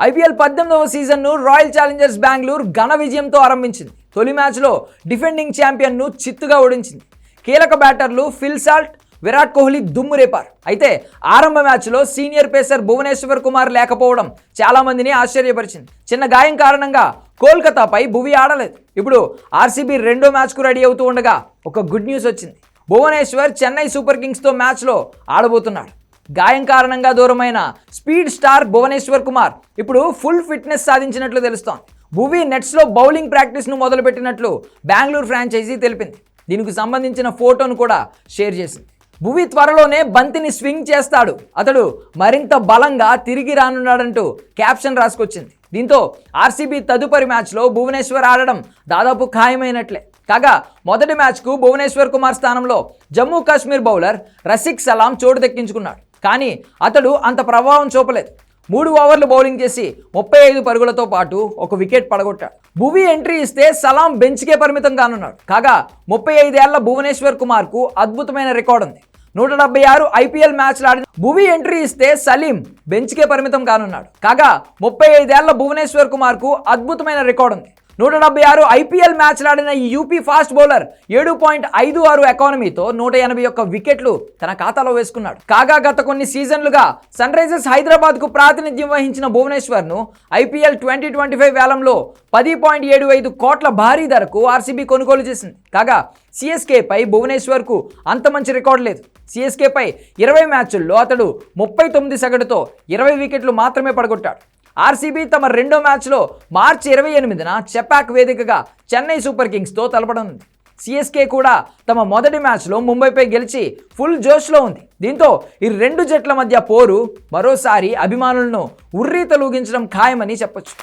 IPL 18వ సీజన్ను royal Challengers Bengaluru ఘన విజయంతో ఆరంభించింది. తొలి మ్యాచ్లో డిఫెండింగ్ ఛాంపియన్ను చిత్తుగా ఓడించింది. కీలక బ్యాటర్లు ఫిల్ సాల్ట్, విరాట్ కోహ్లీ దుమ్ము రేపారు. అయితే ఆరంభ మ్యాచ్లో సీనియర్ పేసర్ భువనేశ్వర్ కుమార్ లేకపోవడం చాలామందిని ఆశ్చర్యపరిచింది. చిన్న గాయం కారణంగా కోల్కతాపై భువి ఆడలేదు. ఇప్పుడు ఆర్సీబీ రెండో మ్యాచ్కు రెడీ అవుతూ ఉండగా ఒక గుడ్ న్యూస్ వచ్చింది. భువనేశ్వర్ చెన్నై సూపర్ కింగ్స్తో మ్యాచ్లో ఆడబోతున్నాడు. గాయం కారణంగా దూరమైన స్పీడ్ స్టార్ భువనేశ్వర్ కుమార్ ఇప్పుడు ఫుల్ ఫిట్నెస్ సాధించినట్లు తెలుస్తోంది. భువి నెట్స్లో బౌలింగ్ ప్రాక్టీస్ను మొదలుపెట్టినట్లు బెంగళూరు ఫ్రాంచైజీ తెలిపింది. దీనికి సంబంధించిన ఫోటోను కూడా షేర్ చేసింది. భువి త్వరలోనే బంతిని స్వింగ్ చేస్తాడు, అతడు మరింత బలంగా తిరిగి రానున్నాడంటూ క్యాప్షన్ రాసుకొచ్చింది. దీంతో ఆర్సీబీ తదుపరి మ్యాచ్లో భువనేశ్వర్ ఆడడం దాదాపు ఖాయమైనట్లే. కాగా మొదటి మ్యాచ్కు భువనేశ్వర్ కుమార్ స్థానంలో జమ్మూ కాశ్మీర్ బౌలర్ రసిక్ సలాం చోటు దక్కించుకున్నాడు. కానీ అతడు అంత ప్రభావం చూపలేదు. 3 ఓవర్లు బౌలింగ్ చేసి 35 పరుగులతో పాటు ఒక వికెట్ పడగొట్టాడు. భువి ఎంట్రీ ఇస్తే సలాం బెంచ్కే పరిమితం కానున్నాడు. కాగా 35 ఏళ్ల భువనేశ్వర్ కుమార్కు అద్భుతమైన రికార్డు ఉంది. 176 ఐపీఎల్ మ్యాచ్లు ఆడిన భువి ఎంట్రీ ఇస్తే సలీం బెంచ్కే పరిమితం కానున్నాడు. కాగా 35 ఏళ్ల భువనేశ్వర్ కుమార్కు అద్భుతమైన రికార్డు ఉంది. 176 ఐపీఎల్ మ్యాచ్లు ఆడిన ఈ యూపీ ఫాస్ట్ బౌలర్ 7.56 ఎకానమీతో 181 వికెట్లు తన ఖాతాలో వేసుకున్నాడు. కాగా గత కొన్ని సీజన్లుగా సన్ రైజర్స్ హైదరాబాద్కు ప్రాతినిధ్యం వహించిన భువనేశ్వర్ను ఐపీఎల్ 2025 వేలంలో 10.75 కోట్ల భారీ ధరకు ఆర్సీబీ కొనుగోలు చేసింది. కాగా సిఎస్కేపై భువనేశ్వర్కు అంత మంచి రికార్డు లేదు. సిఎస్కేపై 20 మ్యాచ్ల్లో అతడు 39 సగటుతో 20 వికెట్లు మాత్రమే పడగొట్టాడు. ఆర్సీబీ తమ రెండో మ్యాచ్లో మార్చి 28న చెపాక్ వేదికగా చెన్నై సూపర్ కింగ్స్తో తలపడనుంది. సిఎస్కే కూడా తమ మొదటి మ్యాచ్లో ముంబైపై గెలిచి ఫుల్ జోష్లో ఉంది. దీంతో ఈ రెండు జట్ల మధ్య పోరు మరోసారి అభిమానులను ఉర్రీ తలూగించడం ఖాయమని చెప్పొచ్చు.